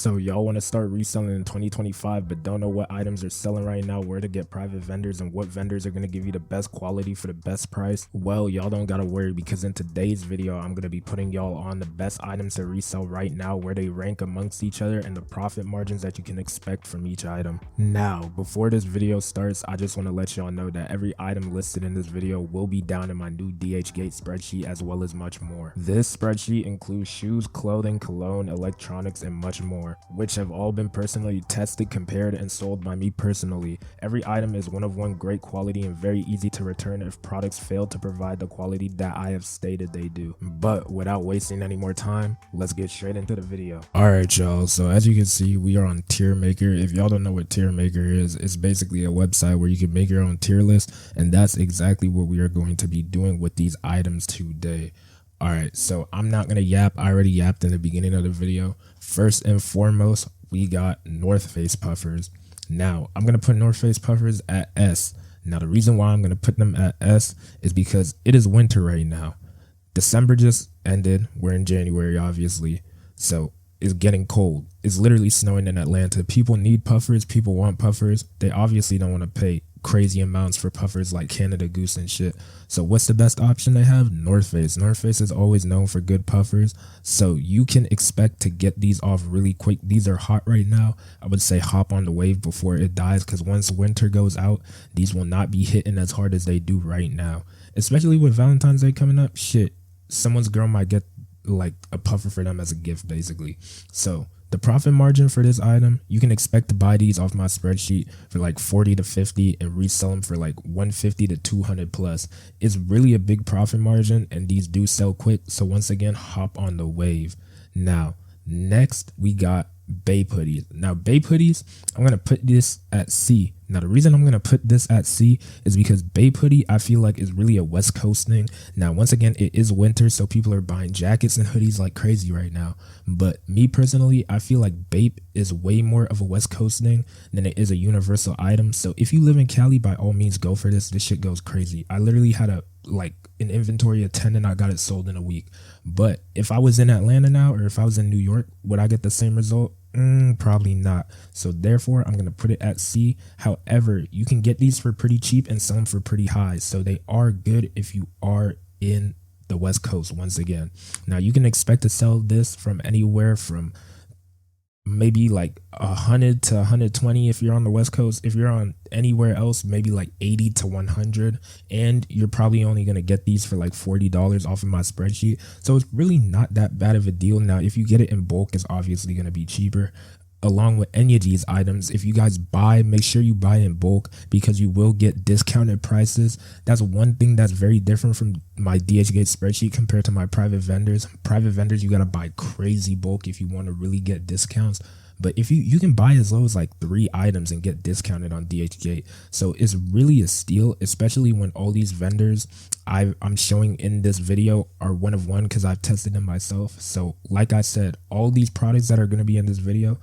So y'all want to start reselling in 2025 but don't know what items are selling right now, where to get private vendors, and what vendors are going to give you the best quality for the best price? Well, y'all don't gotta worry, because in today's video I'm going to be putting y'all on the best items to resell right now, where they rank amongst each other, and the profit margins that you can expect from each item. Now, before this video starts, I just want to let y'all know that every item listed in this video will be down in my new DHgate spreadsheet, as well as much more. This spreadsheet includes shoes, clothing, cologne, electronics, and much more, which have all been personally tested, compared, and sold by me personally. Every item is one of one, great quality, and very easy to return if products fail to provide the quality that I have stated they do. But without wasting any more time, let's get straight into the video. Alright y'all, so as you can see, we are on Tier Maker. If y'all don't know what Tier Maker is, it's basically a website where you can make your own tier list, and that's exactly what we are going to be doing with these items today. Alright, so I'm not going to yap. I already yapped in the beginning of the video. First and foremost, we got North Face puffers. Now, I'm going to put North Face puffers at S. Now, the reason why I'm going to put them at S is because it is winter right now. December just ended. We're in January, obviously. So it's getting cold. It's literally snowing in Atlanta. People need puffers. People want puffers. They obviously don't want to pay crazy amounts for puffers like Canada Goose and shit. So what's the best option they have? North Face. North Face is always known for good puffers, so you can expect to get these off really quick. These are hot right now. I would say hop on the wave before it dies, because once winter goes out, these will not be hitting as hard as they do right now, especially with Valentine's Day coming up. Shit, someone's girl might get like a puffer for them as a gift, basically. So the profit margin for this item, you can expect to buy these off my spreadsheet for like 40 to 50 and resell them for like 150 to 200 plus. It's really a big profit margin, and these do sell quick. So once again, hop on the wave. Now, next we got Bape hoodies. Now, Bape hoodies, I'm going to put this at C. Now, the reason I'm going to put this at C is because Bape hoodie, I feel like, is really a West Coast thing. Now, once again, it is winter, so people are buying jackets and hoodies like crazy right now. But me personally, I feel like Bape is way more of a West Coast thing than it is a universal item. So if you live in Cali, by all means, go for this. This shit goes crazy. I literally had an inventory of 10 and I got it sold in a week. But if I was in Atlanta now, or if I was in New York, would I get the same result? Probably not. So therefore, I'm going to put it at C. However, you can get these for pretty cheap and sell them for pretty high. So they are good if you are in the West Coast once again. Now, you can expect to sell this from anywhere from maybe like 100 to 120 if you're on the West Coast. If you're on anywhere else, maybe like 80 to 100, and you're probably only going to get these for like $40 off of my spreadsheet. So it's really not that bad of a deal. Now, if you get it in bulk, it's obviously going to be cheaper. Along with any of these items, if you guys buy, make sure you buy in bulk, because you will get discounted prices. That's one thing that's very different from my DHgate spreadsheet compared to my private vendors. Private vendors, you got to buy crazy bulk if you want to really get discounts. But if you can buy as low as like 3 items and get discounted on DHgate. So it's really a steal, especially when all these vendors I'm showing in this video are one of one, because I've tested them myself. So like I said, all these products that are going to be in this video,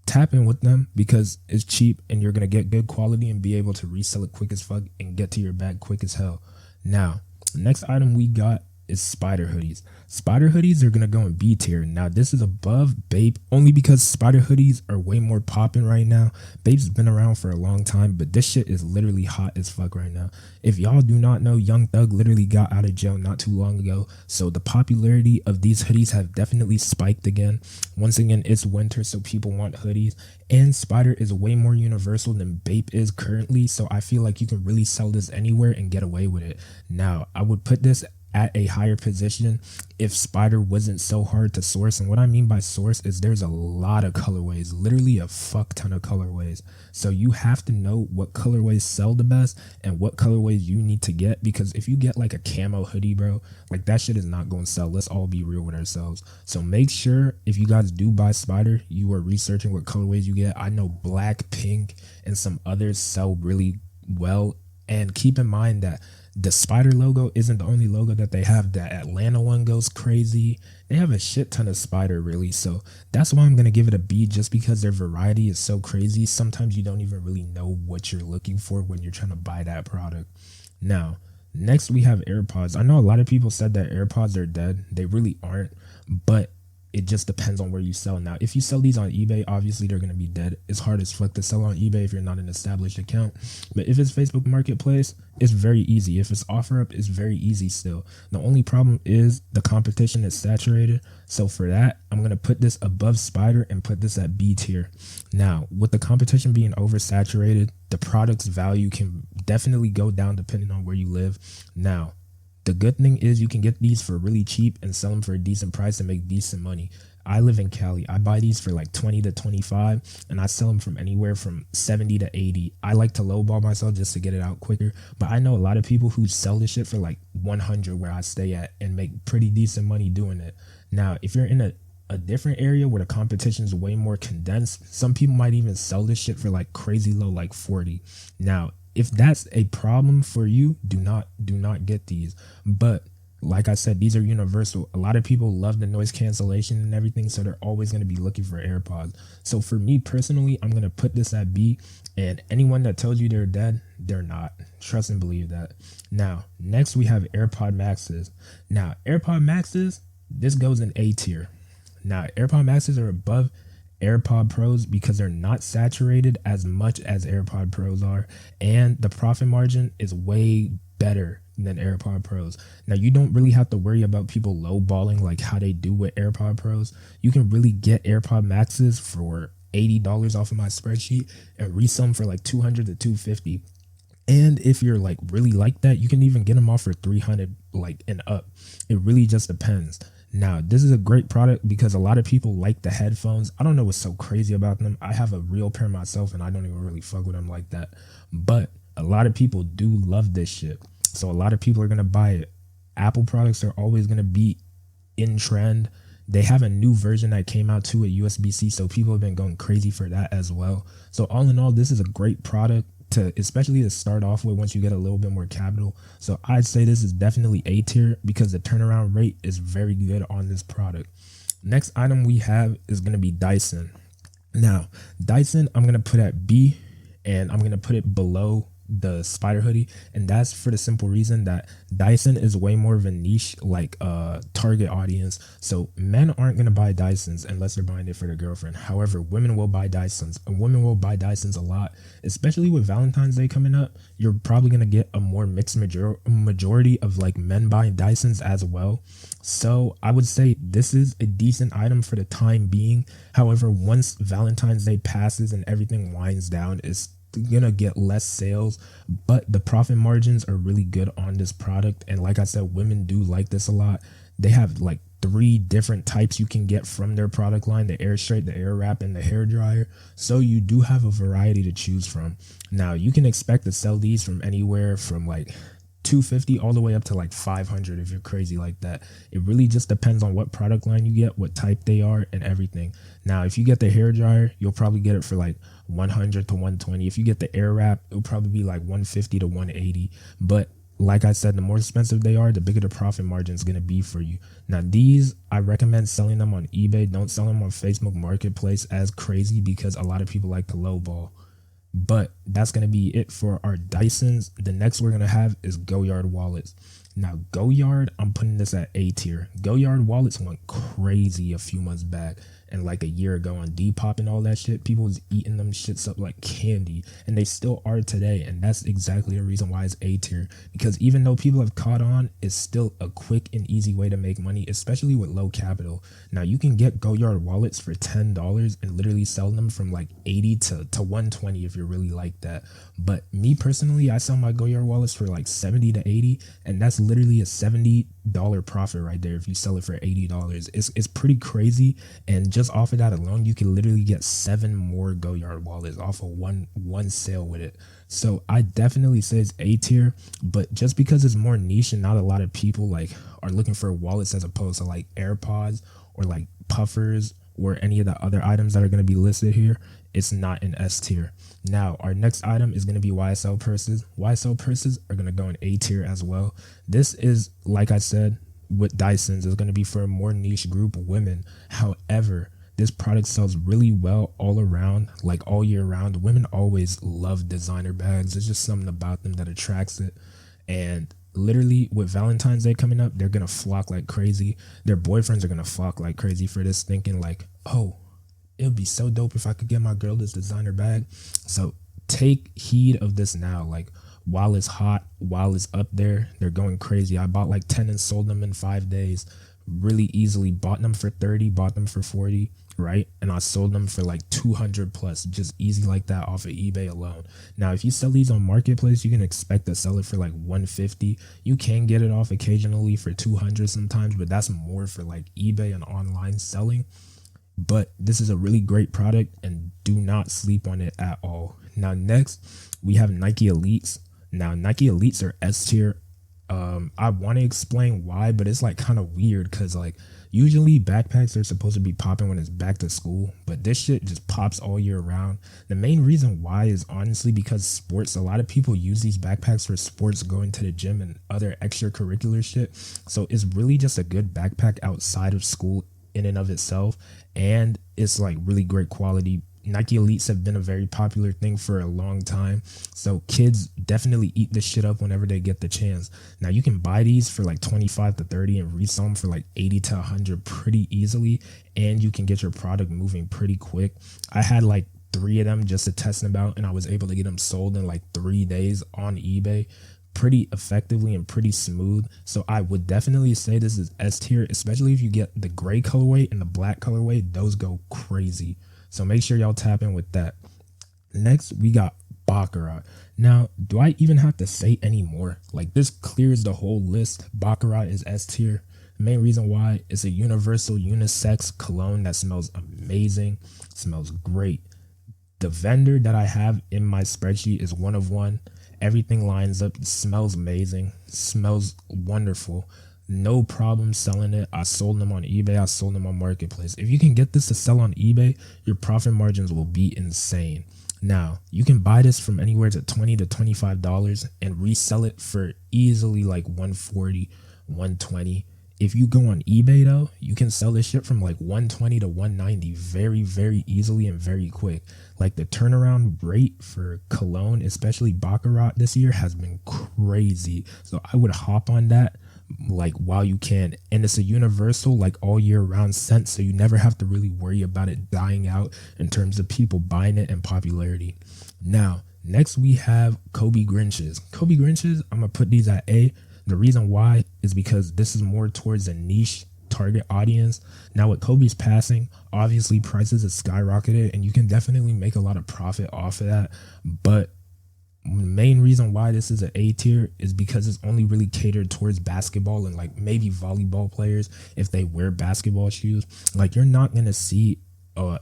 tap in with them, because it's cheap and you're going to get good quality and be able to resell it quick as fuck and get to your bag quick as hell. Now, the next item we got is Spider hoodies. Spider hoodies are going to go in B tier. Now, this is above Bape only because Spider hoodies are way more popping right now. Bape's been around for a long time, but this shit is literally hot as fuck right now. If y'all do not know, Young Thug literally got out of jail not too long ago, so the popularity of these hoodies have definitely spiked again. Once again, it's winter, so people want hoodies, and Spider is way more universal than Bape is currently, so I feel like you can really sell this anywhere and get away with it. Now, I would put this at a higher position if Spider wasn't so hard to source. And what I mean by source is there's a lot of colorways, literally a fuck ton of colorways. So you have to know what colorways sell the best and what colorways you need to get, because if you get like a camo hoodie, bro, like that shit is not going to sell. Let's all be real with ourselves. So make sure if you guys do buy Spider, you are researching what colorways you get. I know black, pink, and some others sell really well. And keep in mind that the Spider logo isn't the only logo that they have. That Atlanta one goes crazy. They have a shit ton of Spider, really. So that's why I'm going to give it a B, just because their variety is so crazy. Sometimes you don't even really know what you're looking for when you're trying to buy that product. Now, next we have AirPods. I know a lot of people said that AirPods are dead. They really aren't. But it just depends on where you sell. Now, if you sell these on eBay, obviously they're going to be dead. It's hard as fuck to sell on eBay if you're not an established account. But if it's Facebook Marketplace, it's very easy. If it's OfferUp, it's very easy still. The only problem is the competition is saturated. So for that, I'm going to put this above Spider and put this at B tier. Now, with the competition being oversaturated, the product's value can definitely go down depending on where you live. Now, the good thing is you can get these for really cheap and sell them for a decent price and make decent money. I live in Cali. I buy these for like 20 to 25 and I sell them from anywhere from 70 to 80. I like to lowball myself just to get it out quicker. But I know a lot of people who sell this shit for like 100 where I stay at and make pretty decent money doing it. Now, if you're in a different area where the competition is way more condensed, some people might even sell this shit for like crazy low, like 40. Now, if that's a problem for you, do not get these. But like I said, these are universal. A lot of people love the noise cancellation and everything, so they're always going to be looking for AirPods. So for me personally, I'm going to put this at B, and anyone that tells you they're dead, they're not. Trust and believe that. Now, next we have AirPod Maxes. Now, AirPod Maxes, this goes in A tier. Now, AirPod Maxes are above AirPod Pros because they're not saturated as much as AirPod Pros are, and the profit margin is way better than AirPod Pros. Now, you don't really have to worry about people lowballing like how they do with AirPod Pros. You can really get AirPod Maxes for $80 off of my spreadsheet and resell them for like $200 to $250. And if you're like really like that, you can even get them off for $300 like and up. It really just depends. Now, this is a great product because a lot of people like the headphones. I don't know what's so crazy about them. I have a real pair myself and I don't even really fuck with them like that. But a lot of people do love this shit. So a lot of people are going to buy it. Apple products are always going to be in trend. They have a new version that came out too at USB-C. So people have been going crazy for that as well. So all in all, this is a great product especially to start off with once you get a little bit more capital. So I'd say this is definitely A tier because the turnaround rate is very good on this product. Next item we have is going to be Dyson. Now, Dyson, I'm going to put at B, and I'm going to put it below the Spider hoodie, and that's for the simple reason that Dyson is way more of a niche like target audience. So men aren't going to buy Dysons unless they're buying it for their girlfriend. However, women will buy Dysons, and women will buy Dysons a lot, especially with Valentine's Day coming up. You're probably going to get a more mixed majority of like men buying Dysons as well. So I would say this is a decent item for the time being. However, once Valentine's Day passes and everything winds down, it's gonna get less sales, but the profit margins are really good on this product. And like I said, women do like this a lot. They have like 3 different types you can get from their product line: the Air Straight, the Air Wrap, and the hair dryer. So you do have a variety to choose from. Now, you can expect to sell these from anywhere from like $250 all the way up to like $500 if you're crazy like that. It really just depends on what product line you get, what type they are, and everything. Now, if you get the hair dryer, you'll probably get it for like $100 to $120. If you get the Air Wrap, it'll probably be like $150 to $180. But like I said, the more expensive they are, the bigger the profit margin is going to be for you. Now, these, I recommend selling them on eBay. Don't sell them on Facebook Marketplace as crazy because a lot of people like to lowball. But that's going to be it for our Dysons. The next we're going to have is Goyard wallets. Now, Goyard, I'm putting this at A tier. Goyard wallets went crazy a few months back. And like a year ago on Depop and all that shit, people was eating them shits up like candy. And they still are today. And that's exactly the reason why it's A tier. Because even though people have caught on, it's still a quick and easy way to make money, especially with low capital. Now, you can get Goyard wallets for $10 and literally sell them from like $80 to $120 if you're really like that. But me personally, I sell my Goyard wallets for like $70 to $80. And that's literally a $70 profit right there if you sell it for $80. It's pretty crazy. And just off of that alone, you can literally get 7 more Goyard wallets off of one sale with it. So I definitely say it's A tier, but just because it's more niche and not a lot of people like are looking for wallets as opposed to like AirPods or like puffers or any of the other items that are going to be listed here, it's not an S tier. Now, our next item is going to be YSL purses. YSL purses are going to go in A tier as well. This is, like I said, with Dysons, is going to be for a more niche group of women. However, this product sells really well all around, like all year round. Women always love designer bags. There's just something about them that attracts it. And literally with Valentine's Day coming up, they're gonna flock like crazy. Their boyfriends are gonna flock like crazy for this, thinking like, oh, it would be so dope if I could get my girl this designer bag. So take heed of this now. Like, while it's hot, while it's up there, they're going crazy. I bought like 10 and sold them in 5 days really easily. Bought them for 30, bought them for 40, right? And I sold them for like 200 plus, just easy like that off of eBay alone. Now, if you sell these on Marketplace, you can expect to sell it for like 150. You can get it off occasionally for 200 sometimes, but that's more for like eBay and online selling. But this is a really great product, and do not sleep on it at all. Now, next we have Nike Elites. Now, Nike Elites are S tier. I want to explain why, but it's like kind of weird because like usually backpacks are supposed to be popping when it's back to school, but this shit just pops all year round. The main reason why is honestly because sports. A lot of people use these backpacks for sports, going to the gym and other extracurricular shit. So it's really just a good backpack outside of school in and of itself, and it's like really great quality. Nike Elites have been a very popular thing for a long time, so kids definitely eat this shit up whenever they get the chance. Now, you can buy these for like 25 to 30 and resell them for like 80 to 100 pretty easily, and you can get your product moving pretty quick. I had like 3 of them just to test them out, and I was able to get them sold in like 3 days on eBay pretty effectively and pretty smooth. So I would definitely say this is S tier, especially if you get the gray colorway and the black colorway. Those go crazy. So make sure y'all tap in with that. Next, we got Baccarat. Now, do I even have to say any more? Like, this clears the whole list. Baccarat is S tier. The main reason why, it's a universal unisex cologne that smells amazing, smells great. The vendor that I have in my spreadsheet is one of one. Everything lines up, smells amazing, smells wonderful. No problem selling it. I sold them on eBay. I sold them on Marketplace. If you can get this to sell on eBay, your profit margins will be insane. Now, you can buy this from anywhere to $20 to $25 and resell it for easily like $140, $120. If you go on eBay though, you can sell this shit from like $120 to $190 very, very easily and very quick. Like, the turnaround rate for cologne, especially Baccarat this year, has been crazy. So I would hop on that like while you can, and it's a universal like all year round scent, so you never have to really worry about it dying out in terms of people buying it and popularity. Now, next we have Kobe Grinches. Kobe Grinches, I'm gonna put these at A. The reason why is because this is more towards a niche target audience. Now, with Kobe's passing, obviously prices have skyrocketed, and you can definitely make a lot of profit off of that. But the main reason why this is an A tier is because it's only really catered towards basketball and like maybe volleyball players if they wear basketball shoes. Like, you're not gonna see a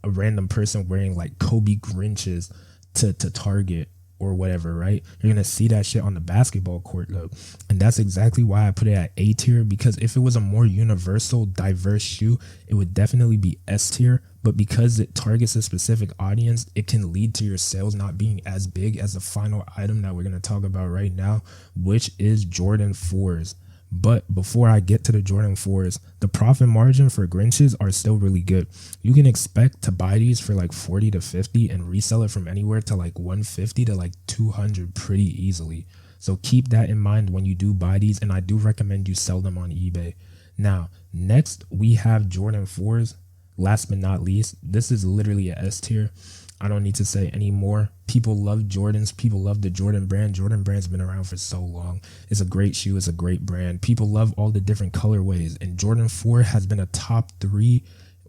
random person wearing like Kobe Grinches to Target or whatever, right? You're gonna see that shit on the basketball court though, and that's exactly why I put it at A tier, because if it was a more universal, diverse shoe, it would definitely be S tier. But because it targets a specific audience, it can lead to your sales not being as big as the final item that we're gonna talk about right now, which is Jordan 4s. But before I get to the Jordan 4s, the profit margin for Grinches are still really good. You can expect to buy these for like 40 to 50 and resell it from anywhere to like 150 to like 200 pretty easily. So keep that in mind when you do buy these, and I do recommend you sell them on eBay. Now, next we have Jordan 4s. Last but not least, this is literally a S tier. I don't need to say any more. People love Jordans. People love the Jordan brand. Jordan brand's been around for so long. It's a great shoe. It's a great brand. People love all the different colorways. And Jordan 4 has been a top 3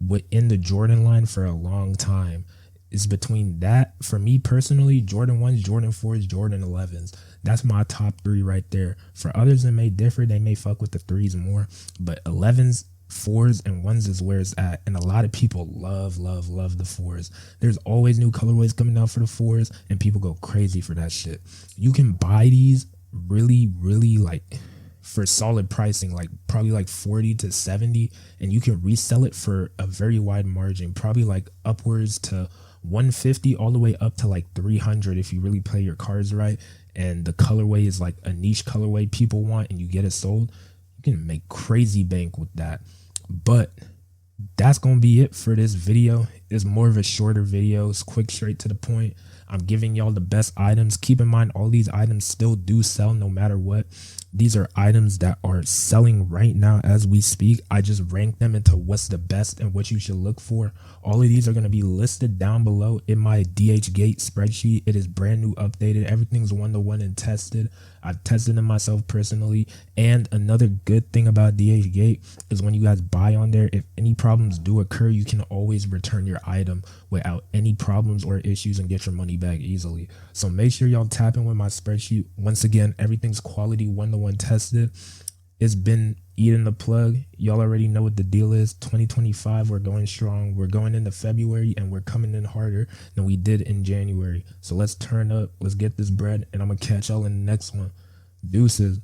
within the Jordan line for a long time. It's between that, for me personally, Jordan 1s, Jordan 4s, Jordan 11s. That's my top 3 right there. For others, it may differ. They may fuck with the 3s more. But 11s, 4s, and 1s is where it's at, and a lot of people love the 4s. There's always new colorways coming out for the 4s, and people go crazy for that shit. You can buy these really like for solid pricing, like probably like 40 to 70, and you can resell it for a very wide margin, probably like upwards to 150 all the way up to like 300 if you really play your cards right, and the colorway is like a niche colorway people want and you get it sold. You can make crazy bank with that. But that's gonna be it for this video. It's more of a shorter video. It's quick, straight to the point. I'm giving y'all the best items. Keep in mind, all these items still do sell no matter what. These are items that are selling right now as we speak. I just ranked them into what's the best and what you should look for. All of these are going to be listed down below in my DHgate spreadsheet. It is brand new, updated. Everything's one-to-one and tested. I've tested them myself personally. And another good thing about DHgate is when you guys buy on there, if any problems do occur, you can always return your item without any problems or issues and get your money back easily. So make sure y'all tap in with my spreadsheet. Once again, everything's quality, one-to-one tested. It's been eating the plug. Y'all already know what the deal is. 2025, we're going strong. We're going into February and we're coming in harder than we did in January. So let's turn up. Let's get this bread, and I'm going to catch y'all in the next one. Deuces.